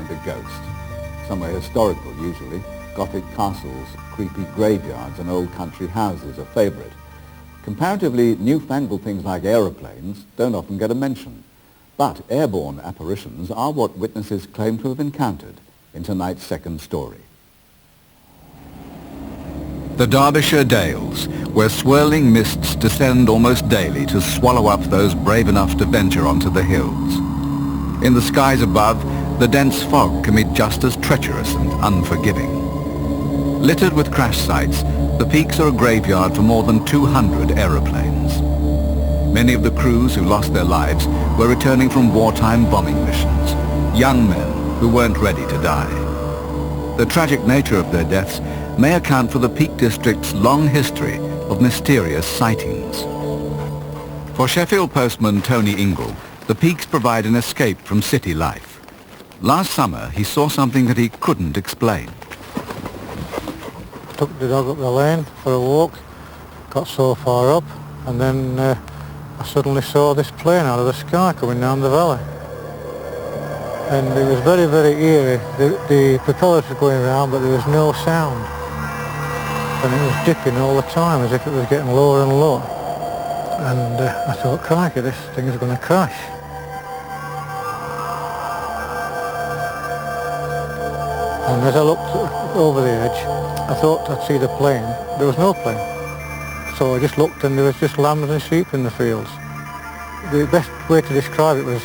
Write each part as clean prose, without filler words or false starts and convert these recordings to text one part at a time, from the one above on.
find a ghost. Somewhere historical, usually. Gothic castles, creepy graveyards and old country houses are favourite. Comparatively newfangled things like aeroplanes don't often get a mention. But airborne apparitions are what witnesses claim to have encountered in tonight's second story. The Derbyshire Dales, where swirling mists descend almost daily to swallow up those brave enough to venture onto the hills. In the skies above, the dense fog can be just as treacherous and unforgiving. Littered with crash sites, the peaks are a graveyard for more than 200 aeroplanes. Many of the crews who lost their lives were returning from wartime bombing missions, young men who weren't ready to die. The tragic nature of their deaths may account for the Peak District's long history of mysterious sightings. For Sheffield postman Tony Ingle, the peaks provide an escape from city life. Last summer, he saw something that he couldn't explain. Took the dog up the lane for a walk, got so far up, and then I suddenly saw this plane out of the sky coming down the valley. And it was very, very eerie. The propellers were going around, but there was no sound. And it was dipping all the time, as if it was getting lower and lower. And I thought, crikey, this thing is going to crash. And as I looked over the edge, I thought I'd see the plane. There was no plane. So I just looked and there was just lambs and sheep in the fields. The best way to describe it was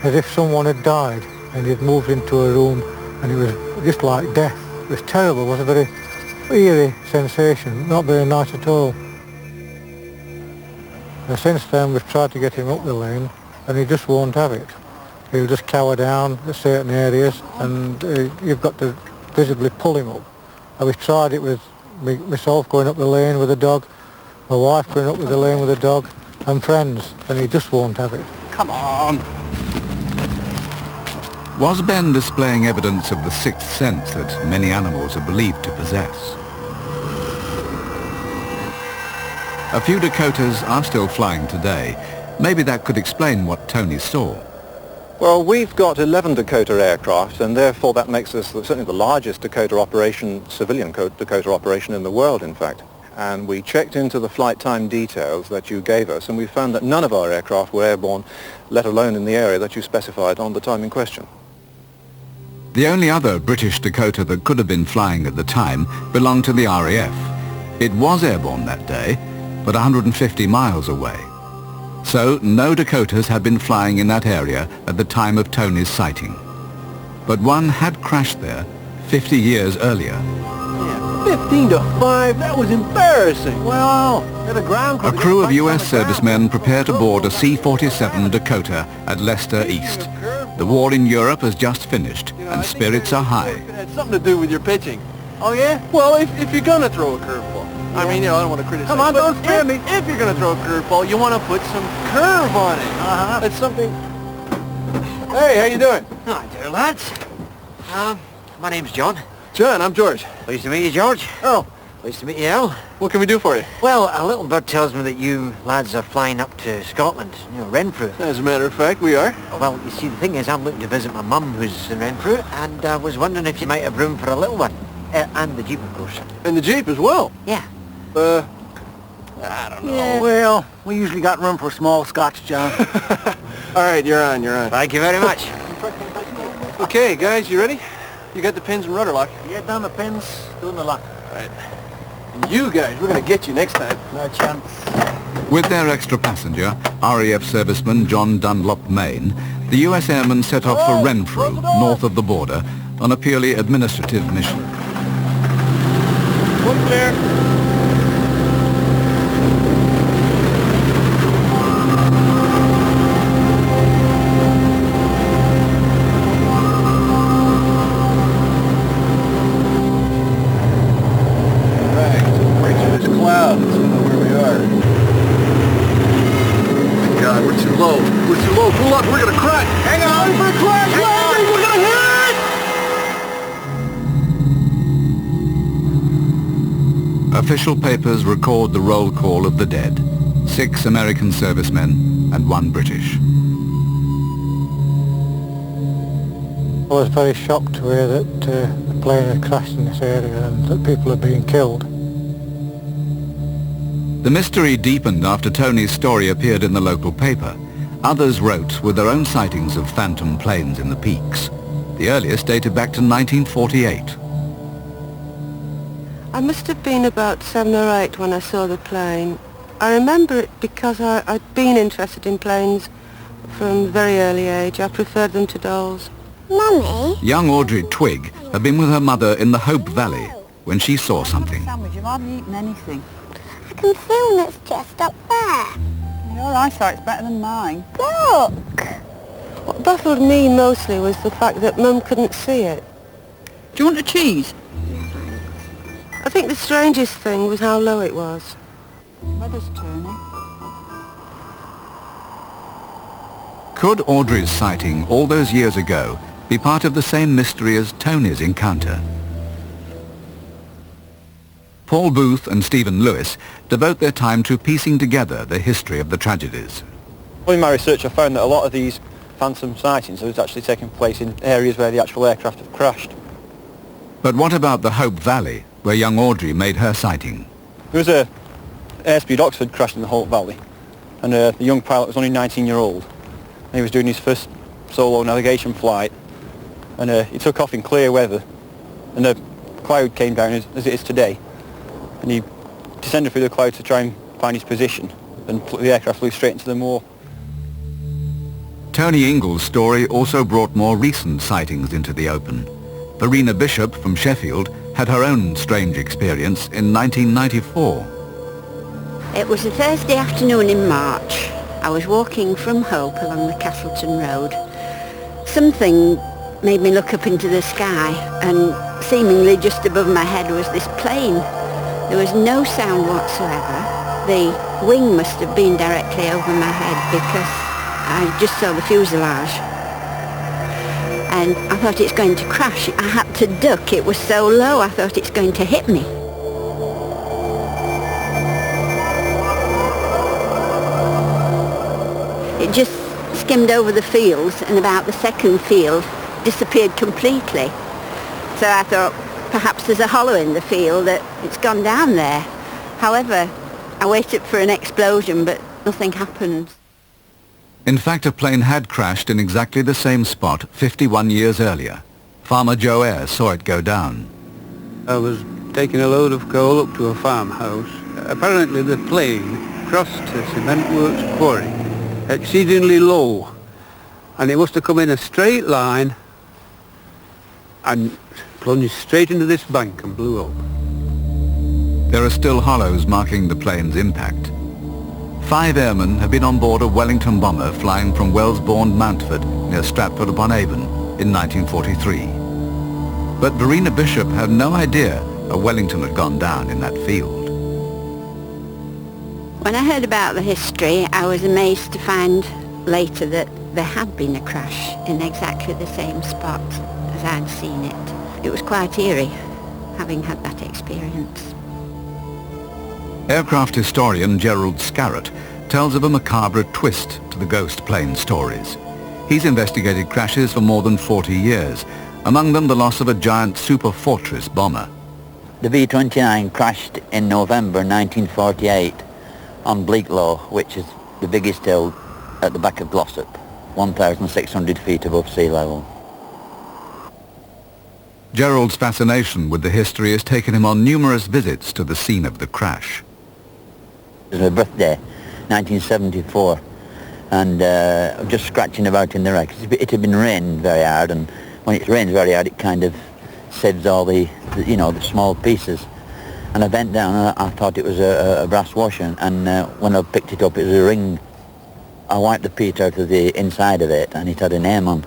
as if someone had died and he'd moved into a room and it was just like death. It was terrible. It was a very eerie sensation, not very nice at all. And since then we've tried to get him up the lane and he just won't have it. He'll just cower down at certain areas and you've got to visibly pull him up. And we've tried it with myself going up the lane with a dog, my wife going up with the lane with a dog, and friends, and he just won't have it. Come on! Was Ben displaying evidence of the sixth sense that many animals are believed to possess? A few Dakotas are still flying today. Maybe that could explain what Tony saw. Well, we've got 11 Dakota aircraft, and therefore that makes us certainly the largest Dakota operation, civilian Dakota operation in the world, in fact. And we checked into the flight time details that you gave us, and we found that none of our aircraft were airborne, let alone in the area that you specified on the time in question. The only other British Dakota that could have been flying at the time belonged to the RAF. It was airborne that day, but 150 miles away. So no Dakotas had been flying in that area at the time of Tony's sighting. But one had crashed there 50 years earlier. Yeah, 15 to 5, that was embarrassing. Well, at a ground crew... A crew of US servicemen prepare to board a C-47 Dakota at Leicester East. The war in Europe has just finished, and spirits are high. It had something to do with your pitching. Oh, yeah? Well, if you're going to throw a curveball. I mean, I don't want to criticize. Come on, don't scare me. If you're going to throw a curveball, you want to put some curve on it. Uh-huh. That's something... Hey, how you doing? Hi there, lads. My name's John. John, I'm George. Pleased to meet you, George. Oh. Pleased to meet you, Al. What can we do for you? Well, a little bird tells me that you lads are flying up to Scotland, Renfrew. As a matter of fact, we are. Well, you see, the thing is, I'm looking to visit my mum, who's in Renfrew, and I was wondering if you might have room for a little one. And the Jeep, of course. And the Jeep as well? Yeah. I don't know. Yeah. Well, we usually got room for small Scotch, John. All right, you're on. Thank you very much. Okay, guys, you ready? You got the pins and rudder lock. Yeah, down the pins, doing the lock. All right. And you guys, we're going to get you next time. No chance. With their extra passenger, RAF serviceman John Dunlop Main, the US airmen set off for Renfrew, north of the border, on a purely administrative mission. One clear. Pull up, we're gonna crash! Hang on! For a crash landing! We're gonna hit! Official papers record the roll call of the dead. 6 American servicemen and 1 British. I was very shocked to hear that the plane had crashed in this area and that people had been killed. The mystery deepened after Tony's story appeared in the local paper. Others wrote with their own sightings of phantom planes in the peaks. The earliest dated back to 1948. I must have been about 7 or 8 when I saw the plane. I remember it because I'd been interested in planes from a very early age. I preferred them to dolls. Mummy? Young Audrey Twigg had been with her mother in the Hope Valley when she saw something. Sandwich, you've hardly eaten anything. I can feel it's just up there. Your eyesight's better than mine. Look! What baffled me mostly was the fact that Mum couldn't see it. Do you want a cheese? I think the strangest thing was how low it was. Weather's turning. Could Audrey's sighting all those years ago be part of the same mystery as Tony's encounter? Paul Booth and Stephen Lewis devote their time to piecing together the history of the tragedies. In my research I found that a lot of these phantom sightings have actually taken place in areas where the actual aircraft have crashed. But what about the Hope Valley, where young Audrey made her sighting? There was a Airspeed Oxford crashed in the Hope Valley, and the young pilot was only 19-year-old. He was doing his first solo navigation flight, and he took off in clear weather, and the cloud came down as it is today, and he descended through the cloud to try and find his position, and the aircraft flew straight into the moor. Tony Ingall's story also brought more recent sightings into the open. Verena Bishop from Sheffield had her own strange experience in 1994. It was a Thursday afternoon in March. I was walking from Hope along the Castleton Road. Something made me look up into the sky, and seemingly just above my head was this plane. There was no sound whatsoever. The wing must have been directly over my head because I just saw the fuselage. And I thought it's going to crash. I had to duck. It was so low I thought it's going to hit me. It just skimmed over the fields, and about the second field disappeared completely. So I thought perhaps there's a hollow in the field, that it's gone down there. However, I waited for an explosion, but nothing happened. In fact, a plane had crashed in exactly the same spot 51 years earlier. Farmer Joe Ayres saw it go down. I was taking a load of coal up to a farmhouse. Apparently the plane crossed a cement works quarry exceedingly low, and it must have come in a straight line and plunged straight into this bank and blew up. There are still hollows marking the plane's impact. 5 airmen have been on board a Wellington bomber flying from Wellesbourne, Mountford, near Stratford-upon-Avon, in 1943. But Verena Bishop had no idea a Wellington had gone down in that field. When I heard about the history, I was amazed to find later that there had been a crash in exactly the same spot as I'd seen it. It was quite eerie, having had that experience. Aircraft historian Gerald Scarrett tells of a macabre twist to the ghost plane stories. He's investigated crashes for more than 40 years, among them the loss of a giant Super Fortress bomber. The B-29 crashed in November 1948 on Bleaklow, which is the biggest hill at the back of Glossop, 1,600 feet above sea level. Gerald's fascination with the history has taken him on numerous visits to the scene of the crash. It was my birthday, 1974, and just scratching about in the wreck. It had been raining very hard, and when it rains very hard, it kind of sieves all the small pieces. And I bent down, and I thought it was a brass washer, and when I picked it up, it was a ring. I wiped the peat out of the inside of it, and it had a name on,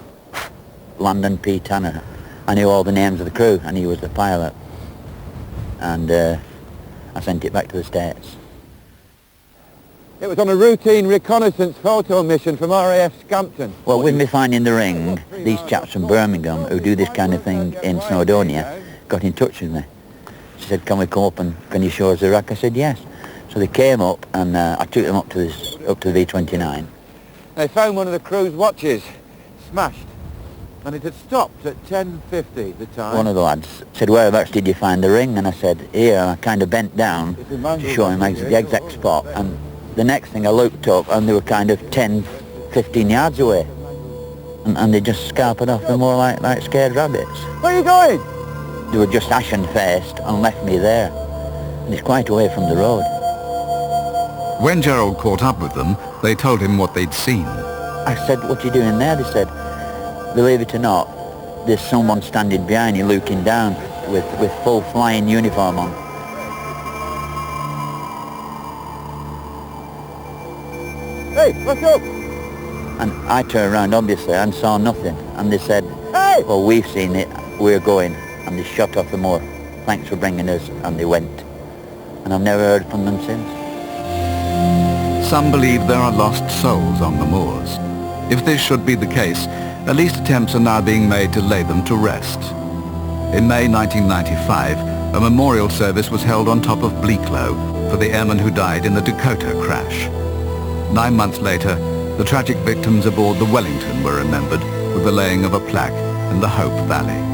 Landon P. Tanner. I knew all the names of the crew, and he was the pilot. And I sent it back to the States. It was on a routine reconnaissance photo mission from RAF Scampton. Well, with me finding the ring, these chaps from Birmingham who do this kind of thing in Snowdonia got in touch with me. She said, can we come up and can you show us the wreck? I said, yes. So they came up, and I took them up to the V-29. They found one of the crew's watches smashed. And it had stopped at 10:50 the time. One of the lads said, whereabouts did you find the ring? And I said, here. I kind of bent down to show him the exact spot. And the next thing I looked up and they were kind of 10, 15 yards away. And they just scarpered off. They're more like scared rabbits. Where are you going? They were just ashen-faced and left me there. And it's quite away from the road. When Gerald caught up with them, they told him what they'd seen. I said, what are you doing there? They said, believe it or not, there's someone standing behind you looking down with full flying uniform on. Hey, let's go! And I turned around, obviously, and saw nothing. And they said, hey! Well, we've seen it, we're going. And they shot off the moor. Thanks for bringing us. And they went. And I've never heard from them since. Some believe there are lost souls on the moors. If this should be the case, at least attempts are now being made to lay them to rest. In May 1995, a memorial service was held on top of Bleaklow for the airmen who died in the Dakota crash. 9 months later, the tragic victims aboard the Wellington were remembered with the laying of a plaque in the Hope Valley.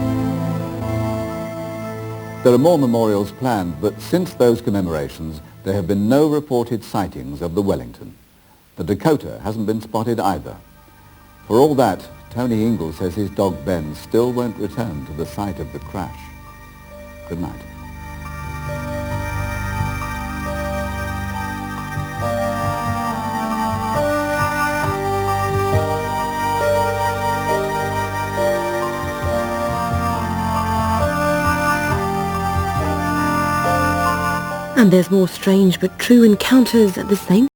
There are more memorials planned, but since those commemorations, there have been no reported sightings of the Wellington. The Dakota hasn't been spotted either. For all that, Tony Ingle says his dog Ben still won't return to the site of the crash. Good night. And there's more strange but true encounters at the same